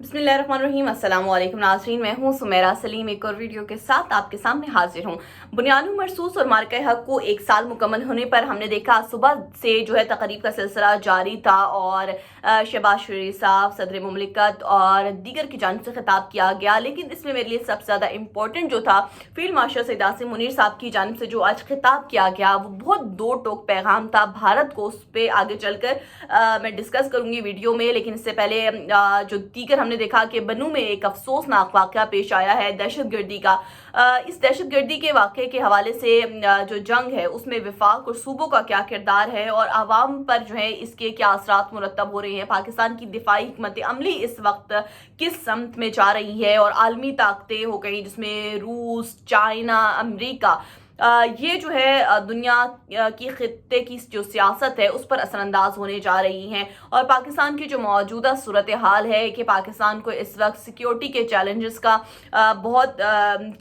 बिस्मिल्लाहिर्रहमानिर्रहीम। अस्सलाम वालेकुम नाज़रीन, मैं हूं सुमेरा सलीम एक और वीडियो के साथ आपके सामने हाजिर हूं। बुनियादी मरसूस और मार्का हक को एक साल मुकम्मल होने पर हमने देखा सुबह से जो है तकरीब का सिलसिला जारी था और शहबाज शरीफ साहब, सदर मुमलिकत और दीगर की जानिब से खिताब किया गया। लेकिन इसमें मेरे लिए सबसे ज़्यादा इंपॉर्टेंट जो था फील्ड मार्शल सैयद आसिम मुनीर साहब की जानिब से जो आज खिताब किया गया वो बहुत दो टोक पैगाम था भारत को। उस पर आगे चलकर मैं डिस्कस करूंगी वीडियो में, लेकिन इससे पहले जो दीगर हमने देखा कि बनू में एक अफसोसनाक वाक़या पेश आया है दहशतगर्दी का। इस दहशतगर्दी के वाक़े के हवाले से जो जंग है उसमें वफाक और सूबों का क्या किरदार है और आवाम पर जो है इसके क्या असरात मुरतब हो रहे हैं। पाकिस्तान की दिफाई हिकमत अमली इस वक्त किस समत में जा रही है और आलमी ताकतें हो गई जिसमें रूस, चाइना, अमरीका, ये जो है दुनिया की खित्ते की जो सियासत है उस पर असरअंदाज होने जा रही हैं। और पाकिस्तान की जो मौजूदा सूरत हाल है कि पाकिस्तान को इस वक्त सिक्योरिटी के चैलेंजेस का बहुत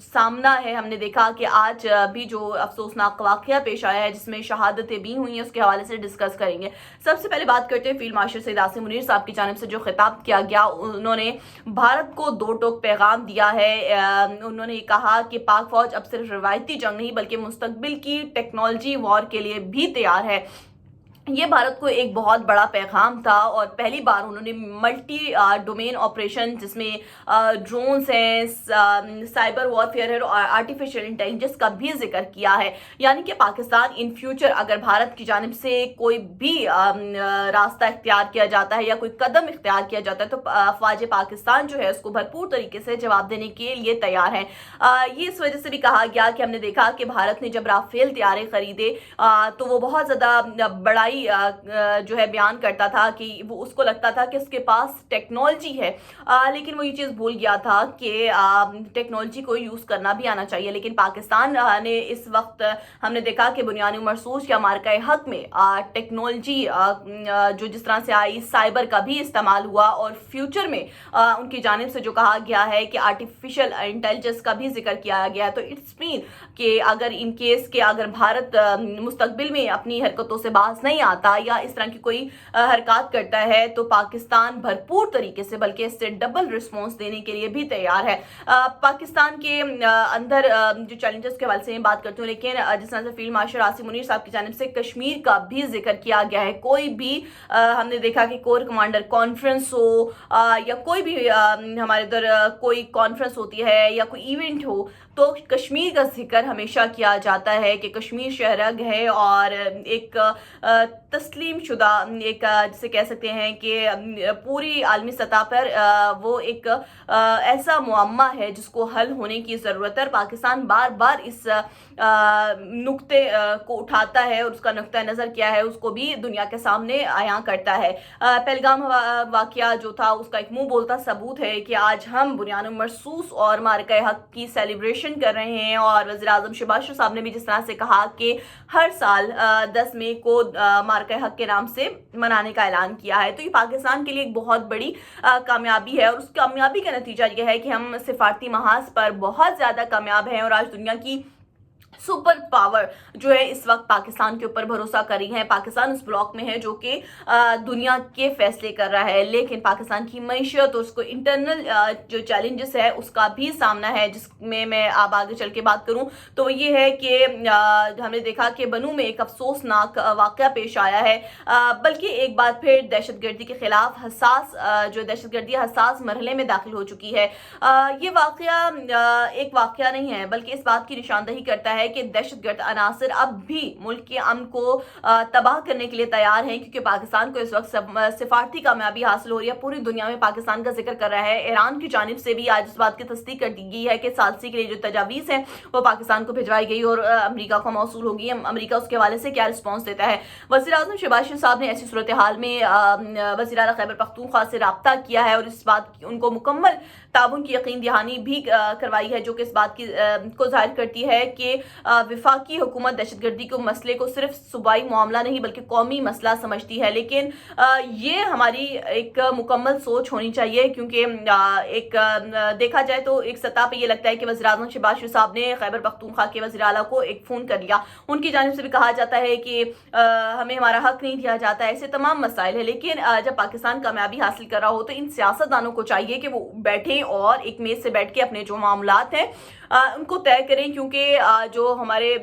सामना है। हमने देखा कि आज भी जो अफसोसनाक वाक़या पेश आया है जिसमें शहादतें भी हुई हैं उसके हवाले से डिस्कस करेंगे। सबसे पहले बात करते हैं फील्ड मार्शल सैयद आसिम मुनीर साहब की जानिब से जो खिताब किया गया। उन्होंने भारत को दो टोक पैगाम दिया है। उन्होंने कहा कि पाक फौज अब सिर्फ रवायती जंग नहीं बल्कि मुस्तकबिल की टेक्नोलॉजी वॉर के लिए भी तैयार है। ये भारत को एक बहुत बड़ा पैगाम था और पहली बार उन्होंने मल्टी डोमेन ऑपरेशन जिसमें ड्रोन्स हैं, साइबर वॉरफेयर है और आर्टिफिशियल इंटेलिजेंस का भी जिक्र किया है। यानी कि पाकिस्तान इन फ्यूचर अगर भारत की जानिब से कोई भी रास्ता इख्तियार किया जाता है या कोई कदम इख्तियार किया जाता है तो अफवाज पाकिस्तान जो है उसको भरपूर तरीके से जवाब देने के लिए तैयार है। ये इस वजह से भी कहा गया कि हमने देखा कि भारत ने जब राफेल तैयारे खरीदे तो वो बहुत ज़्यादा बड़ाई जो है बयान करता था कि वो उसको लगता था कि उसके पास टेक्नोलॉजी है, लेकिन वो ये चीज़ भूल गया था कि टेक्नोलॉजी को यूज़ करना भी आना चाहिए। लेकिन पाकिस्तान ने इस वक्त हमने देखा कि बुनियादी मरसूस या मार्का हक में टेक्नोलॉजी जो जिस तरह से आई, साइबर का भी इस्तेमाल हुआ और फ्यूचर में उनकी जानिब से जो कहा गया है कि आर्टिफिशियल इंटेलिजेंस का भी जिक्र किया गया है। तो इट्स मीन कि अगर इन केस के अगर भारत मुस्तकबिल में अपनी हरकतों से बाज नहीं आता या इस तरह की कोई हरकत करता है तो पाकिस्तान भरपूर तरीके से बल्कि इससे डबल रिस्पॉन्स देने के लिए भी तैयार है। पाकिस्तान के अंदर जो चैलेंजेस के हवाले से बात करती हूँ, लेकिन जिस तरह से फील्ड मार्शल आसिम मुनीर साहब की जानिब से कश्मीर का भी जिक्र किया गया है। कोई भी हमने देखा कि कोर कमांडर कॉन्फ्रेंस हो या कोई भी हमारे इधर कोई कॉन्फ्रेंस होती है या कोई इवेंट हो तो कश्मीर का जिक्र हमेशा किया जाता है कि कश्मीर शहरग है और एक तस्लीम शुदा एक जिसे कह सकते हैं कि पूरी आलमी सतह पर वो एक ऐसा मुअम्मा है जिसको हल होने की ज़रूरत है। पाकिस्तान बार बार इस नुक्ते को उठाता है और उसका नुक्ता नज़र क्या है उसको भी दुनिया के सामने आया करता है। पहलगाम वाक़या जो था उसका एक मुंह बोलता सबूत है कि आज हम बुनियादी मरसूस और मार्का हक की सेलिब्रेशन कर रहे हैं। और वज़ीर आज़म शहबाज शरीफ साहब ने भी जिस तरह से कहा कि हर साल 10 मई को मार्का हक के नाम से मनाने का ऐलान किया है, तो ये पाकिस्तान के लिए एक बहुत बड़ी कामयाबी है। और उस कामयाबी का नतीजा यह है कि हम सिफारती महाज पर बहुत ज़्यादा कामयाब हैं और आज दुनिया की सुपर पावर जो है इस वक्त पाकिस्तान के ऊपर भरोसा कर रही है। पाकिस्तान उस ब्लॉक में है जो कि दुनिया के फैसले कर रहा है, लेकिन पाकिस्तान की मईशत और उसको इंटरनल जो चैलेंजेस है उसका भी सामना है, जिसमें मैं अब आगे चल के बात करूं तो ये है कि हमने देखा कि बनू में एक अफसोसनाक वाक़या पेश आया है। बल्कि एक बार फिर दहशतगर्दी के खिलाफ जो दहशतगर्दी हसास मरहले में दाखिल हो चुकी है। ये वाक़या एक वाक़या नहीं है बल्कि इस बात की निशानदही करता है कि दहशतगर्द अनासर अब भी मुल्क के अमन को तबाह करने के लिए तैयार हैं, क्योंकि पाकिस्तान को इस वक्त सिफारती कामयाबी हासिल हो रही है। पूरी दुनिया में पाकिस्तान का जिक्र कर रहा है। ईरान की जानिब से भी आज इस बात की तस्दीक कर दी गई है कि सालसी के लिए जो तजावीज़ हैं वो पाकिस्तान को भिजवाई गई और अमरीका को मौसूल होगी। अमरीका उसके हवाले से क्या रिस्पॉन्स देता है। वज़ीर आज़म शहबाज शरीफ साहब ने ऐसी सूरत हाल में वज़ीर आला खैबर पख्तूनख्वा से रब्ता किया है और इस बात की उनको मुकम्मल ताउन की यकीन दहानी भी करवाई है, जो कि इस बात की को जाहिर करती है कि वफाकी हुकूमत दहशतगर्दी को मसले को सिर्फ सूबाई मामला नहीं बल्कि कौमी मसला समझती है, लेकिन ये हमारी एक मुकम्मल सोच होनी चाहिए, क्योंकि देखा जाए तो एक सतह पे ये लगता है कि वज़ीर-ए-आज़म शहबाज शरीफ साहब ने खैबर पख्तूनख्वा के वज़ीर आला को एक फ़ोन कर लिया, उनकी जानिब से भी कहा जाता है कि हमें हमारा हक नहीं दिया जाता, ऐसे तमाम मसाइल है। लेकिन जब पाकिस्तान कामयाबी हासिल कर रहा हो तो इन सियासतदानों को चाहिए कि वो बैठें और एक मेज़ से बैठ के अपने जो मामलात हैं उनको तय करें, क्योंकि जो हमारे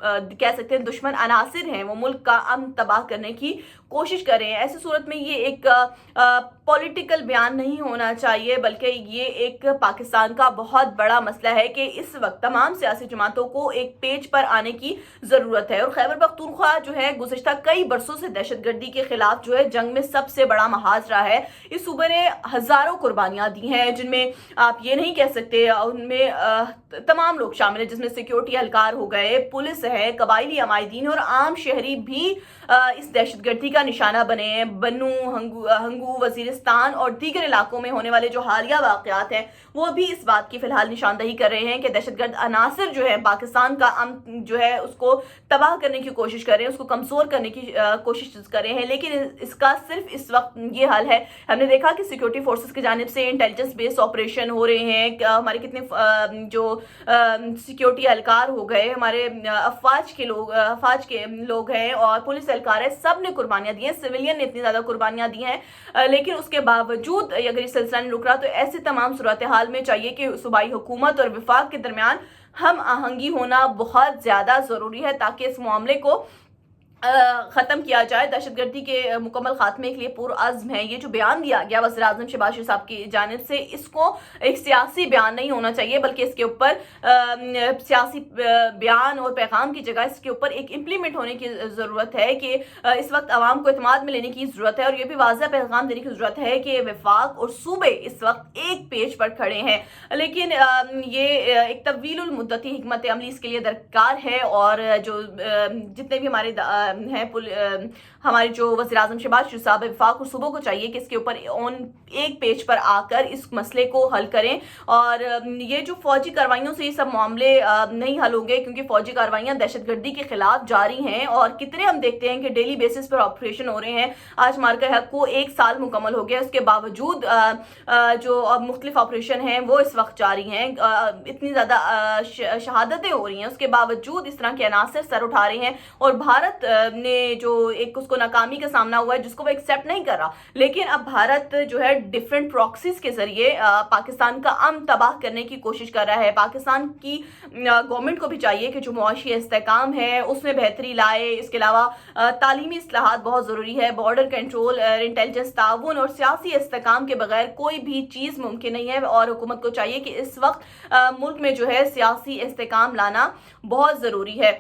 कह सकते हैं दुश्मन अनासिर हैं वो मुल्क का अमन तबाह करने की कोशिश कर रहे हैं। ऐसी सूरत में ये एक पॉलिटिकल बयान नहीं होना चाहिए, बल्कि ये एक पाकिस्तान का बहुत बड़ा मसला है कि इस वक्त तमाम सियासी जमातों को एक पेज पर आने की ज़रूरत है। और खैबर पख्तूनख्वा जो है गुज़िश्ता कई बरसों से दहशतगर्दी के खिलाफ जो है जंग में सबसे बड़ा महाज रहा है। इस सूबे ने हज़ारों कुर्बानियाँ दी हैं, जिनमें आप ये नहीं कह सकते, उनमें तमाम लोग शामिल हैं, जिसमें सिक्योरिटी एहलकार हो गए, पुलिस है, कबायली अमायदीन और आम शहरी भी इस दहशतगर्दी का निशाना बने हैं। बन्नू, हंगू, वजीरिस्तान और दीगर इलाकों में होने वाले जो हालिया वाक़यात हैं वो भी इस बात की फ़िलहाल निशानदही कर रहे हैं कि दहशतगर्द अनासिर जो है पाकिस्तान का जो है उसको तबाह करने की कोशिश कर रहे हैं, उसको कमज़ोर करने की कोशिश कर रहे हैं। लेकिन इसका सिर्फ इस वक्त ये हल है। हमने देखा कि सिक्योरिटी फोर्सेस की जानिब से इंटेलिजेंस बेस्ड ऑपरेशन हो रहे हैं, हमारे कितने जो सिक्योरिटी एहलकार हो गए, हमारे अफवाज के लोग हैं और पुलिस एहलकार है, सब ने कुर्बानियाँ दी हैं, सिविलियन ने इतनी ज़्यादा कुर्बानियाँ दी हैं। लेकिन उसके बावजूद अगर ये सिलसिला नहीं रुक रहा तो ऐसे तमाम सूरत हाल में चाहिए कि सूबाई हुकूमत और वफाक के दरमियान हम आहंगी होना बहुत ज़्यादा ज़रूरी है, ताकि इस मामले को ख़त्म किया जाए। दहशतगर्दी के मुकम्मल खात्मे के लिए पुरअज़्म है। ये जो बयान दिया गया वज़ीर-ए-आज़म शहबाज शरीफ साहब की जानिब से, इसको एक सियासी बयान नहीं होना चाहिए, बल्कि इसके ऊपर सियासी बयान और पैगाम की जगह इसके ऊपर एक इम्प्लीमेंट होने की ज़रूरत है कि इस वक्त आवाम को एतमाद में लेने की ज़रूरत है। और ये भी वाज़ेह पैगाम देने की ज़रूरत है कि वफाक और सूबे इस वक्त एक पेज पर खड़े हैं। लेकिन ये एक तवीलुल मुद्दती हिकमत अमली इसके लिए दरकार है। और जो जितने भी हमारे हमारे जो वज़ीर-ए-आज़म शहबाज शरीफ साहब वफाक और सूबों को चाहिए कि इसके ऊपर एक पेज पर आकर इस मसले को हल करें। और ये जो फौजी कार्रवाइयों से ये सब मामले नहीं हल होंगे, क्योंकि फौजी कार्रवाइयाँ दहशतगर्दी के खिलाफ जारी हैं और कितने हम देखते हैं कि डेली बेसिस पर ऑपरेशन हो रहे हैं। आज मार्का हक को 1 साल मुकम्मल हो गया, उसके बावजूद जो मुख्तलिफ ऑपरेशन हैं वो इस वक्त जारी हैं। इतनी ज़्यादा शहादतें हो रही हैं, उसके बावजूद इस तरह के अनासर सर उठा रहे हैं और भारत ने जो एक उसको नाकामी का सामना हुआ है जिसको वो एक्सेप्ट नहीं कर रहा। लेकिन अब भारत जो है डिफरेंट प्रॉक्सीज के जरिए पाकिस्तान का अमन तबाह करने की कोशिश कर रहा है। पाकिस्तान की गवर्नमेंट को भी चाहिए कि जो मुआशी इस्तेहकाम है उसमें बेहतरी लाए। इसके अलावा तालीमी इस्लाहात बहुत ज़रूरी है। बॉर्डर कंट्रोल, इंटेलिजेंस ताउन और सियासी इस्तेहकाम के बगैर कोई भी चीज़ मुमकिन नहीं है। और हुकूमत को चाहिए कि इस वक्त मुल्क में जो है सियासी इस्तेहकाम लाना बहुत ज़रूरी है।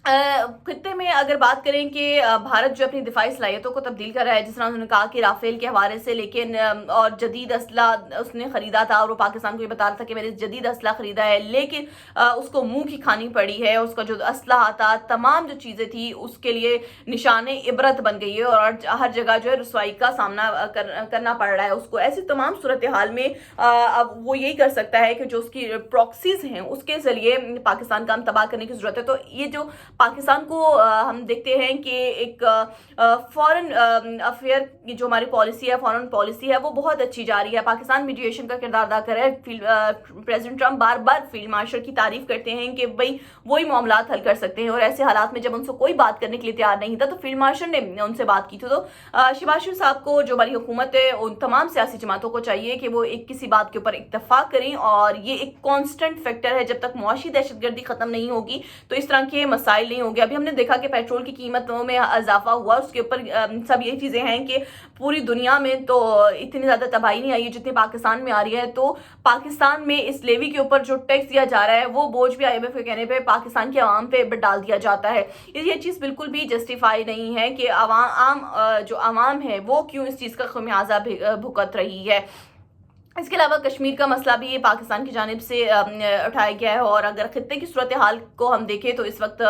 खित्ते में अगर बात करें कि भारत जो अपनी दिफाई सलाहियतों को तब्दील कर रहा है, जिस तरह उन्होंने कहा कि राफेल के हवाले से, लेकिन और जदीद असला उसने ख़रीदा था और वो पाकिस्तान को ये बता रहा था कि मैंने जदीद असला ख़रीदा है, लेकिन उसको मुंह की खानी पड़ी है। उसका जो असला था, तमाम जो चीज़ें थी, उसके लिए निशाने इबरत बन गई है और हर जगह जो है रसवाई का सामना करना पड़ रहा है उसको। ऐसी तमाम सूरत हाल में अब वो यही कर सकता है कि जो उसकी प्रॉक्सीज हैं उसके ज़रिए पाकिस्तान का हम तबाह करने की ज़रूरत है। तो ये जो पाकिस्तान को हम देखते हैं कि एक फॉरेन अफेयर की जो हमारी पॉलिसी है, फॉरेन पॉलिसी है, वो बहुत अच्छी जा रही है। पाकिस्तान मीडिएशन का किरदार अदा कर रहा है। प्रेसिडेंट ट्रंप बार बार फील्ड मार्शल की तारीफ करते हैं कि भाई वही मामलात हल कर सकते हैं। और ऐसे हालात में जब उनसे कोई बात करने के लिए तैयार नहीं था तो फील्ड मार्शल ने उनसे बात की थी। तो शहबाज शरीफ साहब को, जो हमारी हुकूमत है, उन तमाम सियासी जमातों को चाहिए कि वो एक किसी बात के ऊपर इत्तफाक करें। और ये एक कॉन्स्टेंट फैक्टर है, जब तक मुआशी दहशतगर्दी ख़त्म नहीं होगी तो इस तरह के मसाइल नहीं होंगे। अभी हमने देखा कि पेट्रोल की कीमतों में इजाफा हुआ, उसके ऊपर सब ये चीज़ें हैं कि पूरी दुनिया में तो इतनी ज़्यादा तबाही नहीं आई है जितनी पाकिस्तान में आ रही है। तो पाकिस्तान में इस लेवी के ऊपर जो टैक्स दिया जा रहा है वो बोझ भी IMF के कहने पे पाकिस्तान के आवाम पे डाल दिया जाता है। ये चीज़ बिल्कुल भी जस्टिफाई नहीं है कि जो आवाम है वो क्यों इस चीज़ का खमियाजा भुगत रही है। इसके अलावा कश्मीर का मसला भी पाकिस्तान की जानिब से उठाया गया है, और अगर खत्ते की सूरत हाल को हम देखें तो इस वक्त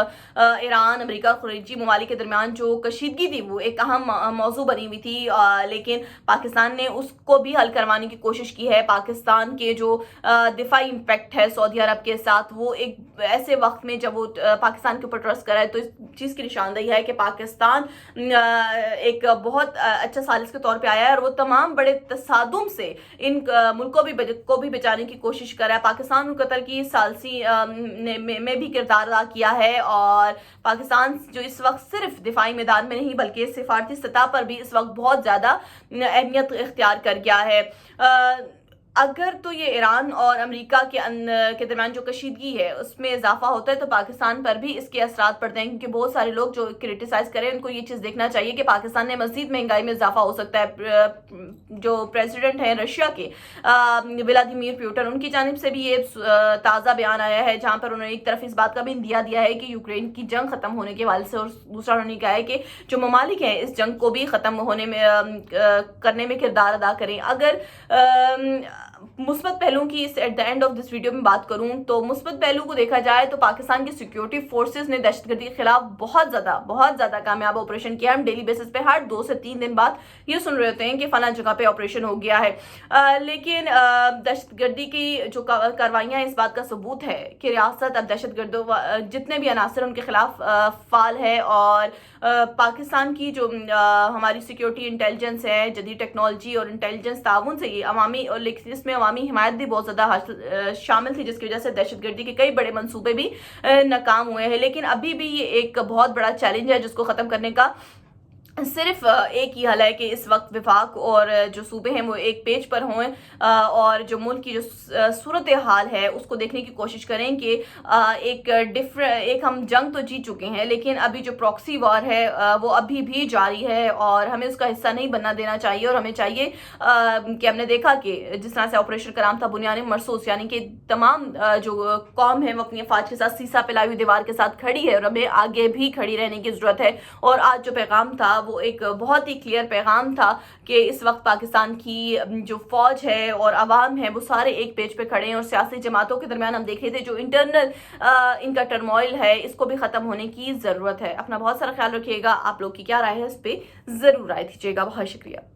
ईरान, अमेरिका, खलीजी ममालिक के दरमियान जो कशीदगी थी वो एक अहम मौजू बनी हुई थी, लेकिन पाकिस्तान ने उसको भी हल करवाने की कोशिश की है। पाकिस्तान के जो दिफाई इम्पैक्ट है सऊदी अरब के साथ, वो एक ऐसे वक्त में जब वो पाकिस्तान के ऊपर ट्रस्ट कर रहा है, तो इस चीज़ की निशानदही है कि पाकिस्तान एक बहुत अच्छा सालिस के तौर पर आया है, और वो तमाम बड़े तसादुम से इन मुल्क को भी बचाने की कोशिश कर रहा है। पाकिस्तान और कतर की सालसी में भी किरदार अदा किया है, और पाकिस्तान जो इस वक्त सिर्फ दिफाई मैदान में नहीं बल्कि सिफारती सतह पर भी इस वक्त बहुत ज़्यादा अहमियत इख्तियार कर गया है। अगर तो ये ईरान और अमेरिका के दरमियान जो कशीदगी है उसमें इजाफा होता है तो पाकिस्तान पर भी इसके असरात पड़ते हैं, क्योंकि बहुत सारे लोग जो क्रिटिसाइज करें उनको ये चीज़ देखना चाहिए कि पाकिस्तान में मज़ीद महंगाई में इजाफा हो सकता है। जो प्रेसिडेंट हैं रशिया के व्लादिमीर पुतिन, उनकी जानिब से भी ये ताज़ा बयान आया है, जहाँ पर उन्होंने एक तरफ इस बात का भी इंदिया दिया है कि यूक्रेन की जंग ख़त्म होने के हवाले से, और दूसरा उन्होंने कहा है कि जो ममालिक हैं इस जंग को भी ख़त्म होने में करने में किरदार अदा करें। अगर मुस्बत पहलुओं की इस at the end of this video में बात करूं तो मुस्बत पहलू को देखा जाए तो पाकिस्तान की सिक्योरिटी फोर्सेस ने दहशतगर्दी के खिलाफ बहुत ज़्यादा कामयाब ऑपरेशन किया। हम डेली बेसिस पे हर 2 से 3 दिन बाद ये सुन रहे होते हैं कि फला जगह पे ऑपरेशन हो गया है, लेकिन दहशतगर्दी की जो कार्रवाइयाँ इस बात का सबूत है कि रियासत अब दहशतगर्दों जितने भी अनासर उनके खिलाफ फाल है, और पाकिस्तान की जो हमारी सिक्योरिटी इंटेलिजेंस है, जदीद टेक्नोलॉजी और इंटेलिजेंस ताउन से ये अवामी, और इसमें अवामी हिमायत भी बहुत ज़्यादा शामिल थी, जिसकी वजह से दहशतगर्दी के कई बड़े मंसूबे भी नाकाम हुए हैं। लेकिन अभी भी ये एक बहुत बड़ा चैलेंज है जिसको ख़त्म करने का सिर्फ एक ही हल है कि इस वक्त विफाक और जो सूबे हैं वो एक पेज पर हों, और जो मुल्क की जो सूरत हाल है उसको देखने की कोशिश करें कि एक हम जंग तो जीत चुके हैं, लेकिन अभी जो प्रॉक्सी वॉर है वो अभी भी जारी है, और हमें उसका हिस्सा नहीं बनना देना चाहिए। और हमें चाहिए कि हमने देखा कि जिस तरह से ऑपरेशन कराम था बुनियानी मरसूस, यानी कि तमाम जो कौम है वो अपनी अफवाज के साथ सीसा पिलाई हुई दीवार के साथ खड़ी है, और हमें आगे भी खड़ी रहने की ज़रूरत है। और आज जो पैगाम था वो एक बहुत ही क्लियर पैगाम था कि इस वक्त पाकिस्तान की जो फौज है और अवाम है वो सारे एक पेज पे खड़े हैं, और सियासी जमातों के दरमियान हम देख रहे थे जो इंटरनल इनका टर्मोइल है इसको भी ख़त्म होने की ज़रूरत है। अपना बहुत सारा ख्याल रखिएगा। आप लोग की क्या राय है इस पर ज़रूर राय दीजिएगा। बहुत शुक्रिया।